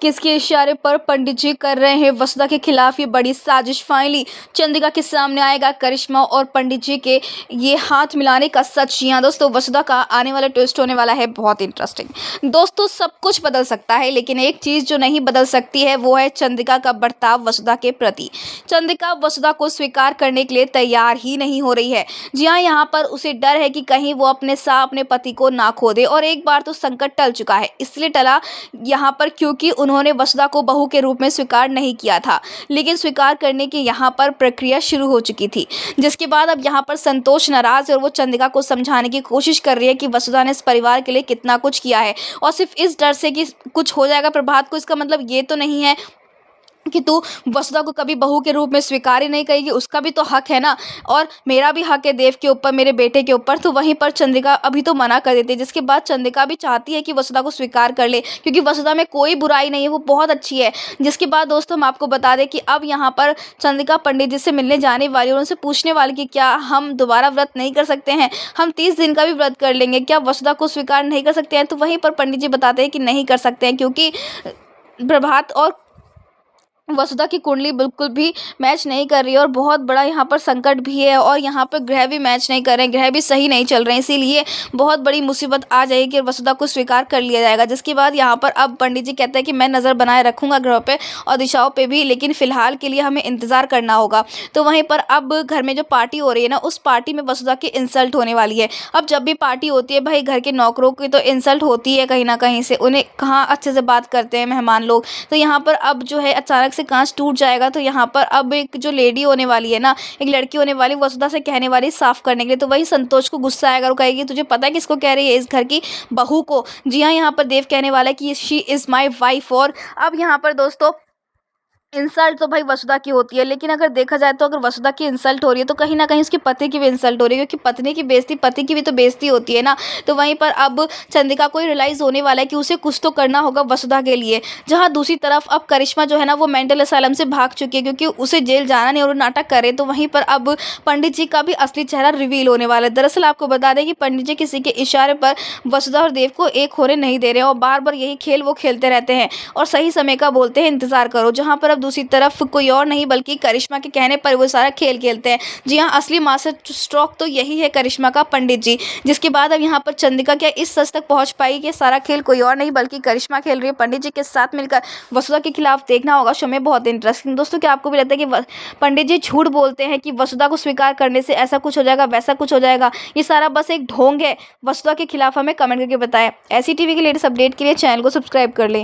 किसके इशारे पर पंडित जी कर रहे हैं वसुधा के खिलाफ ये बड़ी साजिश। फाइनली चंद्रिका के सामने आएगा करिश्मा और पंडित जी के ये हाथ मिलाने का सच। जी हाँ दोस्तों, वसुधा का आने वाला ट्विस्ट होने वाला है बहुत इंटरेस्टिंग। दोस्तों सब कुछ बदल सकता है, लेकिन एक चीज जो नहीं बदल सकती है वो है चंद्रिका का बर्ताव वसुधा के प्रति। चंद्रिका वसुधा को स्वीकार करने के लिए तैयार ही नहीं हो रही है। जी हाँ, यहाँ पर उसे डर है कि कहीं वो अपने पति को ना खो दे, और एक बार तो संकट टल चुका है, इसलिए टला यहाँ पर क्योंकि उन्होंने वसुधा को बहू के रूप में स्वीकार नहीं किया था, लेकिन स्वीकार करने की यहाँ पर प्रक्रिया शुरू हो चुकी थी। जिसके बाद अब यहाँ पर संतोष नाराज है और वो चंद्रिका को समझाने की कोशिश कर रही है कि वसुधा ने इस परिवार के लिए कितना कुछ किया है, और सिर्फ इस डर से कि कुछ हो जाएगा प्रभात को, इसका मतलब ये तो नहीं है कि तू वसुधा को कभी बहू के रूप में स्वीकार ही नहीं करेगी। उसका भी तो हक है ना, और मेरा भी हक है देव के ऊपर, मेरे बेटे के ऊपर। तो वहीं पर चंद्रिका अभी तो मना कर देती है, जिसके बाद चंद्रिका भी चाहती है कि वसुधा को स्वीकार कर ले, क्योंकि वसुधा में कोई बुराई नहीं है, वो बहुत अच्छी है। जिसके बाद दोस्तों हम आपको बता दें कि अब यहाँ पर चंद्रिका पंडित जी से मिलने जाने वाली और उनसे पूछने वाली कि क्या हम दोबारा व्रत नहीं कर सकते हैं, हम 30 दिन का भी व्रत कर लेंगे, क्या वसुधा को स्वीकार नहीं कर सकते हैं। तो वहीं पर पंडित जी बताते हैं कि नहीं कर सकते हैं, क्योंकि प्रभात और वसुधा की कुंडली बिल्कुल भी मैच नहीं कर रही है, और बहुत बड़ा यहाँ पर संकट भी है, और यहाँ पर ग्रह भी मैच नहीं कर रहे हैं, ग्रह भी सही नहीं चल रहे हैं, इसीलिए बहुत बड़ी मुसीबत आ जाएगी कि वसुधा को स्वीकार कर लिया जाएगा। जिसके बाद यहाँ पर अब पंडित जी कहते हैं कि मैं नज़र बनाए रखूंगा ग्रहों पे और दिशाओं पे भी, लेकिन फिलहाल के लिए हमें इंतजार करना होगा। तो वहीं पर अब घर में जो पार्टी हो रही है ना, उस पार्टी में वसुधा की इंसल्ट होने वाली है। अब जब भी पार्टी होती है भाई, घर के नौकरों की तो इंसल्ट होती है कहीं ना कहीं से, उन्हें कहाँ अच्छे से बात करते हैं मेहमान लोग। तो यहाँ पर अब जो है अचानक से कांच टूट जाएगा। तो यहाँ पर अब एक जो लेडी होने वाली है ना, एक लड़की होने वाली, वसुधा से कहने वाली साफ करने के लिए। तो वही संतोष को गुस्सा आएगा, वो कहेगी तुझे पता है किसको कह रही है, इस घर की बहू को। जी हाँ, यहाँ पर देव कहने वाला है कि शी इज माई वाइफ। और अब यहाँ पर दोस्तों इंसल्ट तो भाई वसुधा की होती है, लेकिन अगर देखा जाए तो अगर वसुधा की इंसल्ट हो रही है तो कहीं ना कहीं उसके पति की भी इंसल्ट हो रही है, क्योंकि पत्नी की बेइज्जती पति की भी तो बेइज्जती होती है ना। तो वहीं पर अब चंद्रिका को रियलाइज होने वाला है कि उसे कुछ तो करना होगा वसुधा के लिए। जहाँ दूसरी तरफ अब करिश्मा जो है ना, वो मेंटल असाइलम से भाग चुकी है, क्योंकि उसे जेल जाना नहीं और नाटक करे। तो वहीं पर अब पंडित जी का भी असली चेहरा रिवील होने वाला है। दरअसल आपको बता दें कि पंडित जी किसी के इशारे पर वसुधा और देव को एक होने नहीं दे रहे हैं, और बार बार यही खेल वो खेलते रहते हैं, और सही समय का बोलते हैं इंतजार करो। जहाँ पर अब दूसरी तरफ कोई और नहीं बल्कि करिश्मा के कहने पर वो सारा खेल खेलते हैं। जी हाँ, असली मास्टर स्ट्रोक तो यही है करिश्मा का, पंडित जी। जिसके बाद अब यहाँ पर चंद्रिका क्या इस सच तक पहुंच पाई कि सारा खेल कोई और नहीं बल्कि करिश्मा खेल रही है पंडित जी के साथ मिलकर वसुधा के खिलाफ। देखना होगा शो में, बहुत इंटरेस्टिंग। दोस्तों क्या आपको भी लगता है कि पंडित जी झूठ बोलते हैं कि वसुधा को स्वीकार करने से ऐसा कुछ हो जाएगा वैसा कुछ हो जाएगा, ये सारा बस एक ढोंग है वसुधा के खिलाफ? हमें कमेंट करके बताएं। ऐसी टीवी के लेटेस्ट अपडेट के लिए चैनल को सब्सक्राइब कर लें।